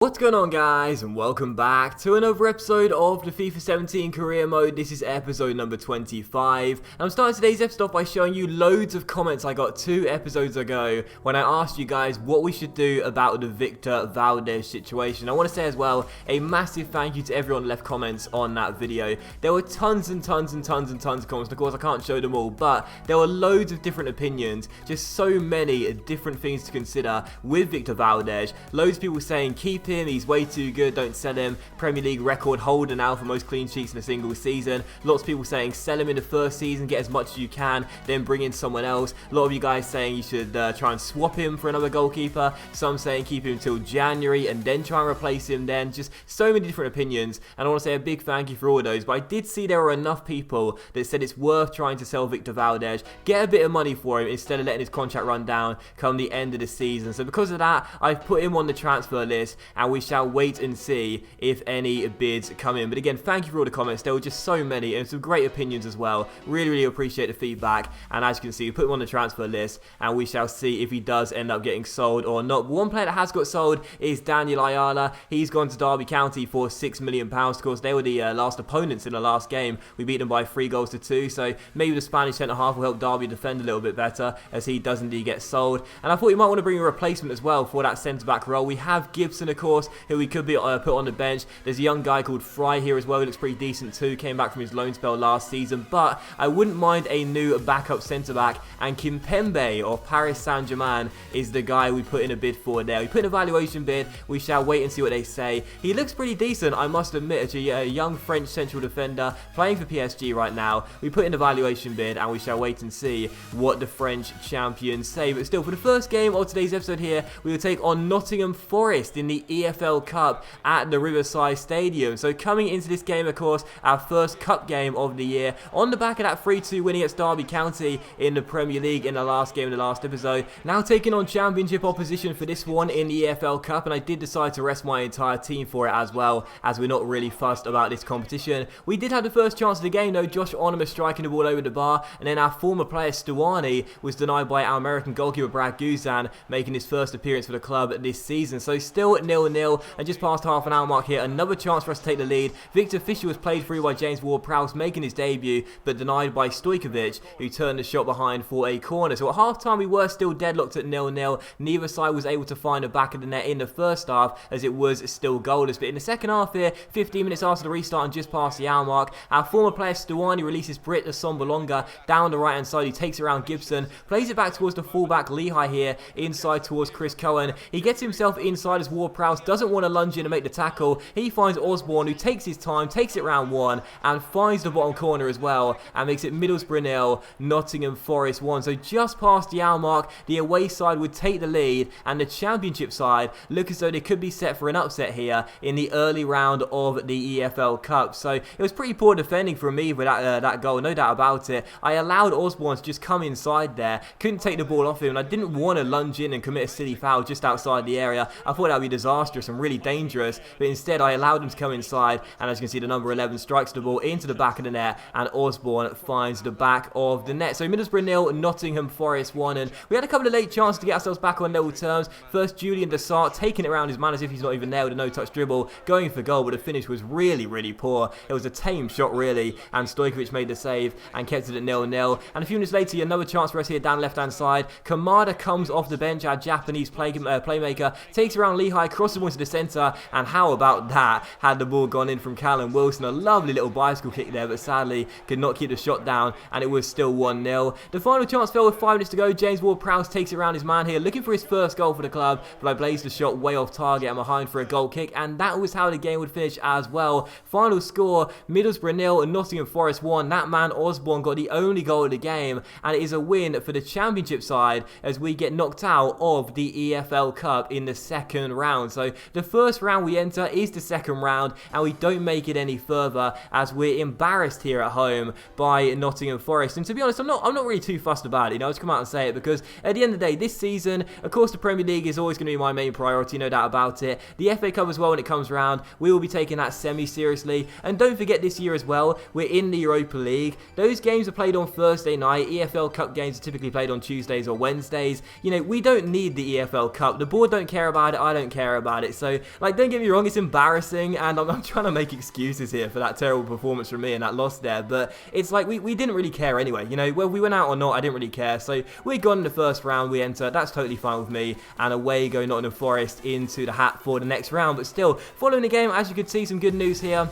What's going on, guys, and welcome back to another episode of the FIFA 17 career mode. This is episode number 25, and I'm starting today's episode off by showing you loads of comments I got 2 episodes ago when I asked you guys what we should do about the Victor Valdez situation. I want to say as well, a massive thank you to everyone who left comments on that video. There were tons and tons of comments, and of course I can't show them all, but there were loads of different opinions, just so many different things to consider with Victor Valdez. Loads of people saying keep him, he's way too good, don't sell him. Premier League record holder now for most clean sheets in a single season. Lots of people saying sell him in the first season, get as much as you can, then bring in someone else. A lot of you guys saying you should try and swap him for another goalkeeper. Some saying keep him until January and then try and replace him then. Just so many different opinions, and I want to say a big thank you for all of those. But I did see there were enough people that said it's worth trying to sell Victor Valdez, get a bit of money for him instead of letting his contract run down come the end of the season. So because of that, I've put him on the transfer list, and we shall wait and see if any bids come in. But again, thank you for all the comments. There were just so many and some great opinions as well. Really appreciate the feedback, and as you can see, we put him on the transfer list, and we shall see if he does end up getting sold or not. But one player that has got sold is Daniel Ayala. He's gone to Derby County for £6 million. Of course, they were the last opponents in the last game. We beat them by 3-2, so maybe the Spanish centre-half will help Derby defend a little bit better as he does indeed get sold. And I thought you might want to bring a replacement as well for that centre-back role. We have Gibson, of course, who we could be put on the bench. There's a young guy called Fry here as well, who looks pretty decent too, came back from his loan spell last season, but I wouldn't mind a new backup centre-back, and Kimpembe of Paris Saint-Germain is the guy we put in a bid for there. We put an evaluation bid, we shall wait and see what they say. He looks pretty decent, I must admit, a young French central defender playing for PSG right now. We put in an evaluation bid, and we shall wait and see what the French champions say. But still, for the first game of today's episode here, we will take on Nottingham Forest in the EFL Cup at the Riverside Stadium. So coming into this game, of course, our first cup game of the year, on the back of that 3-2 win against Derby County in the Premier League in the last game of the last episode. Now taking on championship opposition for this one in the EFL Cup, and I did decide to rest my entire team for it as well, as we're not really fussed about this competition. We did have the first chance of the game though, Josh Onuma striking the ball over the bar, and then our former player Stuani was denied by our American goalkeeper Brad Guzan, making his first appearance for the club this season. So still 0-0, and just past half an hour mark here, another chance for us to take the lead. Victor Fisher was played through by James Ward-Prowse, making his debut, but denied by Stojkovic, who turned the shot behind for a corner. So at half time we were still deadlocked at 0-0. Neither side was able to find the back of the net in the first half, as it was still goalless. But in the second half here, 15 minutes after the restart and just past the hour mark, our former player Stuani releases Brit Assombalonga down the right hand side. He takes around Gibson, plays it back towards the fullback Lehigh here, inside towards Chris Cohen. He gets himself inside as Ward-Prowse doesn't want to lunge in and make the tackle. He finds Osborne, who takes his time, takes it round one, and finds the bottom corner as well, and makes it Middlesbrough 0, Nottingham Forest 1. So just past the hour mark, the away side would take the lead, and the championship side look as though they could be set for an upset here in the early round of the EFL Cup. So it was pretty poor defending from me with that goal, no doubt about it. I allowed Osborne to just come inside there, couldn't take the ball off him, and I didn't want to lunge in and commit a silly foul just outside the area. I thought that would be disastrous and really dangerous, but instead I allowed him to come inside, and as you can see, the number 11 strikes the ball into the back of the net, and Osborne finds the back of the net. So Middlesbrough 0, Nottingham Forest 1, and we had a couple of late chances to get ourselves back on level terms. First, Julian Dessart taking it around his man as if he's not even there with a no-touch dribble, going for goal, but the finish was really poor. It was a tame shot really, and Stojkovic made the save and kept it at 0-0. And a few minutes later, another chance for us here down left-hand side. Kamada comes off the bench, our Japanese playmaker, takes around Lehigh, crosses the ball into the centre, and how about that? Had the ball gone in from Callum Wilson, a lovely little bicycle kick there, but sadly could not keep the shot down, and it was still 1-0. The final chance fell with 5 minutes to go. James Ward-Prowse takes it around his man here, looking for his first goal for the club, but I blazed the shot way off target and behind for a goal kick, and that was how the game would finish as well. Final score, Middlesbrough 0 and Nottingham Forest 1. That man Osborne got the only goal of the game, and it is a win for the championship side as we get knocked out of the EFL Cup in the second round. So the first round we enter is the second round, and we don't make it any further as we're embarrassed here at home by Nottingham Forest. And to be honest, I'm not really too fussed about it. You know, I'll just come out and say it, because at the end of the day, this season, of course, the Premier League is always going to be my main priority, no doubt about it. The FA Cup as well, when it comes round, we will be taking that semi-seriously. And don't forget, this year as well, we're in the Europa League. Those games are played on Thursday night. EFL Cup games are typically played on Tuesdays or Wednesdays. You know, we don't need the EFL Cup. The board don't care about it. I don't care about about it. So, like, don't get me wrong, it's embarrassing, and I'm trying to make excuses here for that terrible performance from me and that loss there, but it's like we didn't really care anyway, you know, whether we went out or not, I didn't really care. So we're gone in the first round, we enter, that's totally fine with me, and away go Nottingham Forest into the hat for the next round. But still, following the game, as you can see, some good news here.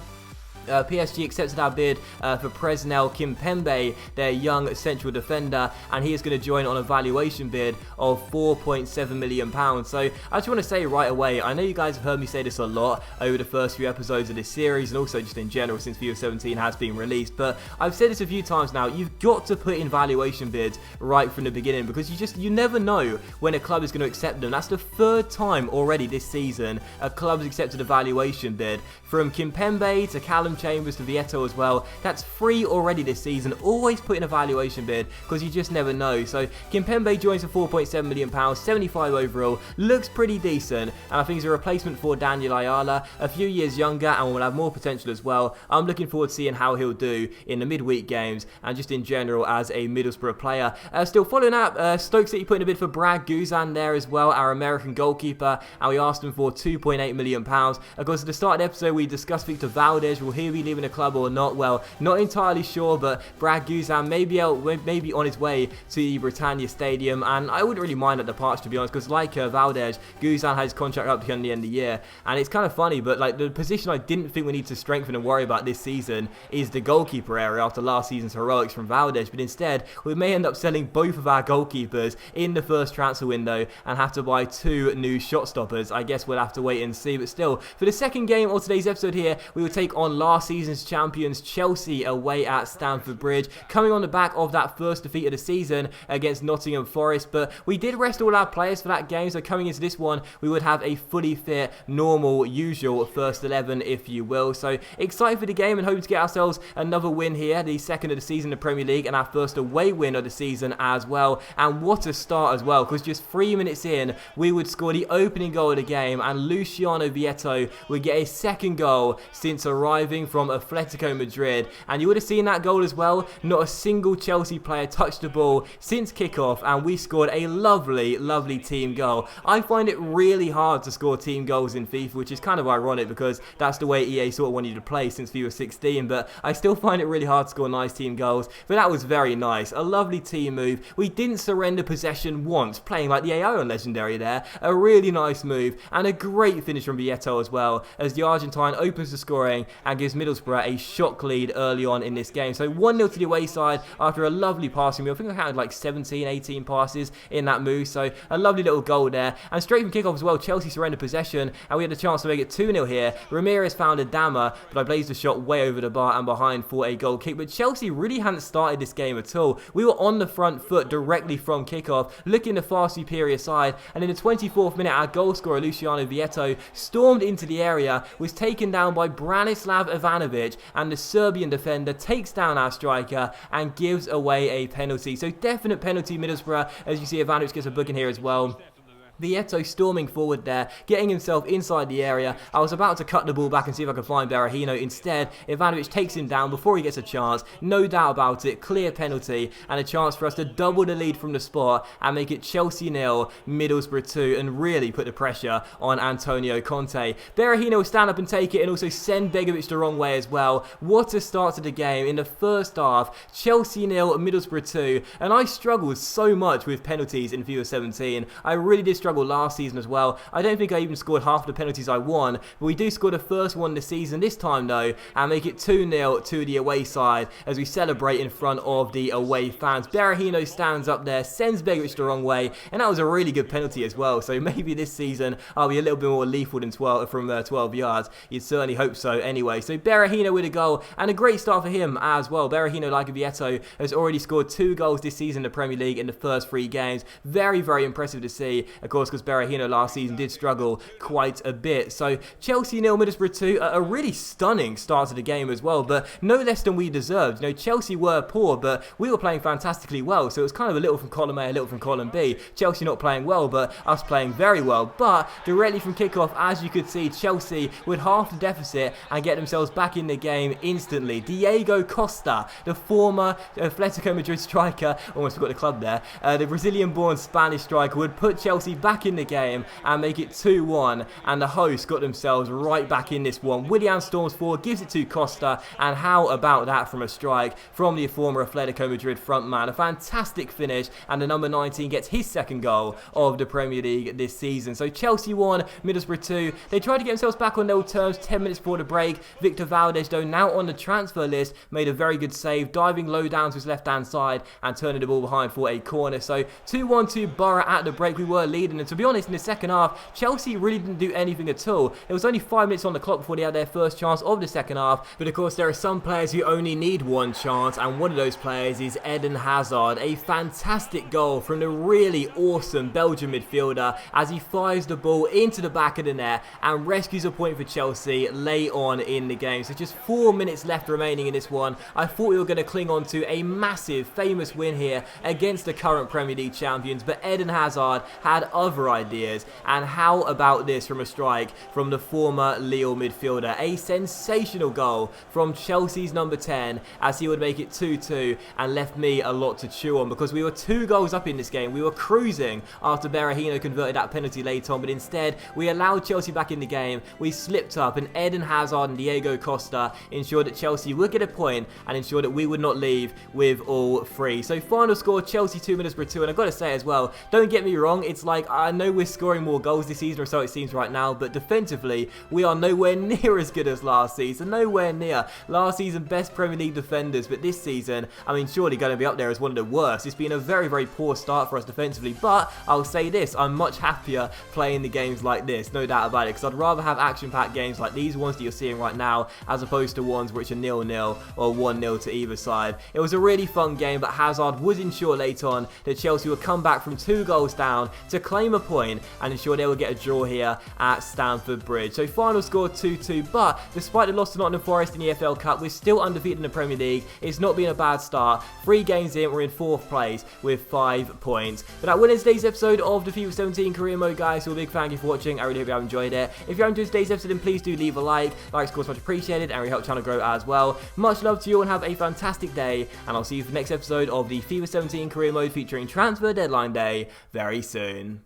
PSG accepted our bid for Presnel Kimpembe, their young central defender, and he is going to join on a valuation bid of £4.7 million. So I just want to say right away, I know you guys have heard me say this a lot over the first few episodes of this series, and also just in general since FIFA 17 has been released, but I've said this a few times now, you've got to put in valuation bids right from the beginning, because you never know when a club is going to accept them. That's the third time already this season a club has accepted a valuation bid, from Kimpembe to Callum Chambers to Vieto as well. That's 3 already this season. Always put in a valuation bid, because you just never know. So Kimpembe joins for £4.7 million, 75 overall, looks pretty decent, and I think he's a replacement for Daniel Ayala, a few years younger and will have more potential as well. I'm looking forward to seeing how he'll do in the midweek games and just in general as a Middlesbrough player. Still following up, Stoke City putting a bid for Brad Guzan there as well, our American goalkeeper, and we asked him for £2.8 million. Of course, at the start of the episode we discussed Victor Valdez. Will he be leaving the club or not? Well, not entirely sure, but Brad Guzan may be on his way to the Britannia Stadium, and I wouldn't really mind that departure, to be honest, because like Valdez, Guzan has his contract up to the end of the year, and it's kind of funny, but like the position I didn't think we need to strengthen and worry about this season is the goalkeeper area after last season's heroics from Valdez, but instead we may end up selling both of our goalkeepers in the first transfer window and have to buy 2 new shot stoppers. I guess we'll have to wait and see, but still, for the second game of today's episode here, we will take on last season's champions Chelsea away at Stamford Bridge, coming on the back of that first defeat of the season against Nottingham Forest. But we did rest all our players for that game, so coming into this one we would have a fully fit, normal, usual first 11, if you will. So excited for the game and hoping to get ourselves another win here, the second of the season in the Premier League, and our first away win of the season as well. And what a start as well, because just 3 minutes in we would score the opening goal of the game, and Luciano Vieto would get a second goal since arriving from Atletico Madrid. And you would have seen that goal as well, not a single Chelsea player touched the ball since kickoff, and we scored a lovely, lovely team goal. I find it really hard to score team goals in FIFA, which is kind of ironic because that's the way EA sort of wanted you to play since FIFA 16, but I still find it really hard to score nice team goals. But that was very nice, a lovely team move. We didn't surrender possession once, playing like the AI on Legendary there. A really nice move, and a great finish from Vieto as well, as the Argentine opens the scoring and gives Middlesbrough a shock lead early on in this game. So 1-0 to the away side after a lovely passing move. I think I counted like 17, 18 passes in that move, so a lovely little goal there. And straight from kickoff as well, Chelsea surrendered possession, and we had a chance to make it 2-0 here. Ramirez found a dammer, but I blazed the shot way over the bar and behind for a goal kick. But Chelsea really hadn't started this game at all. We were on the front foot directly from kickoff, looking the far superior side, and in the 24th minute, our goal scorer Luciano Vieto stormed into the area, was taken down by Branislav Ivanovic, and the Serbian defender takes down our striker and gives away a penalty. So definite penalty Middlesbrough, as you see Ivanovic gets a booking here as well. Vieto storming forward there, getting himself inside the area. I was about to cut the ball back and see if I could find Berahino. Instead, Ivanovic takes him down before he gets a chance. No doubt about it, clear penalty, and a chance for us to double the lead from the spot and make it Chelsea 0, Middlesbrough 2, and really put the pressure on Antonio Conte. Berahino will stand up and take it, and also send Begovic the wrong way as well. What a start to the game in the first half. Chelsea 0, Middlesbrough 2, and I struggled so much with penalties in FIFA 17. I really did struggle last season as well. I don't think I even scored half the penalties I won, but we do score the first one this season this time though, and make it 2-0 to the away side as we celebrate in front of the away fans. Berahino stands up there, sends Begovic the wrong way, and that was a really good penalty as well, so maybe this season I'll be a little bit more lethal than 12 yards. You'd certainly hope so anyway. So Berahino with a goal, and a great start for him as well. Berahino, like Vieto, has already scored 2 goals this season in the Premier League in the first 3 games. Very, very impressive to see. Of course, because Berahino last season did struggle quite a bit. So Chelsea 0, Middlesbrough 2, a really stunning start to the game as well, but no less than we deserved. You know, Chelsea were poor, but we were playing fantastically well, so it was kind of a little from column A, a little from column B. Chelsea not playing well, but us playing very well. But directly from kickoff, as you could see, Chelsea with half the deficit and get themselves back in the game instantly. Diego Costa, the former Atletico Madrid striker, almost forgot the club there, the Brazilian-born Spanish striker, would put Chelsea back back in the game and make it 2-1, and the hosts got themselves right back in this one. Willian storms forward, gives it to Costa, and how about that from a strike from the former Atletico Madrid frontman? A fantastic finish, and the number 19 gets his second goal of the Premier League this season. So Chelsea 1, Middlesbrough 2. They tried to get themselves back on their old terms 10 minutes before the break. Victor Valdez, though, now on the transfer list, made a very good save, diving low down to his left-hand side and turning the ball behind for a corner. So 2-1 to Borough at the break. We were leading, and to be honest, in the second half, Chelsea really didn't do anything at all. It was only 5 minutes on the clock before they had their first chance of the second half. But of course, there are some players who only need one chance, and one of those players is Eden Hazard. A fantastic goal from the really awesome Belgian midfielder as he fires the ball into the back of the net and rescues a point for Chelsea late on in the game. So just 4 minutes left remaining in this one. I thought we were going to cling on to a massive, famous win here against the current Premier League champions, but Eden Hazard had other ideas. And how about this from a strike from the former Lille midfielder? A sensational goal from Chelsea's number 10 as he would make it 2-2 and left me a lot to chew on because we were 2 goals up in this game. We were cruising after Berahino converted that penalty late on, but instead we allowed Chelsea back in the game. We slipped up, and Eden Hazard and Diego Costa ensured that Chelsea would get a point and ensure that we would not leave with all 3. So final score, Chelsea 2, Middlesbrough 2, and I've got to say as well, don't get me wrong, it's like I know we're scoring more goals this season, or so it seems right now, but defensively we are nowhere near as good as last season, nowhere near last season best Premier League defenders, but this season, I mean, surely going to be up there as one of the worst. It's been a very, very poor start for us defensively, but I'll say this, I'm much happier playing the games like this, no doubt about it, because I'd rather have action-packed games like these ones that you're seeing right now, as opposed to ones which are 0-0 or 1-0 to either side. It was a really fun game, but Hazard would ensure late on that Chelsea would come back from 2 goals down to claim a point and ensure they would get a draw here at Stamford Bridge. So final score 2-2, but despite the loss to Nottingham Forest in the EFL Cup, we're still undefeated in the Premier League. It's not been a bad start. 3 games in, we're in 4th place with 5 points. But that will end today's episode of the FIFA 17 Career Mode, guys. So a big thank you for watching. I really hope you have enjoyed it. If you have enjoyed today's episode, then please do leave a like. Likes, of course, much appreciated and really help the channel grow as well. Much love to you all and have a fantastic day. And I'll see you for the next episode of the FIFA 17 Career Mode featuring Transfer Deadline Day very soon.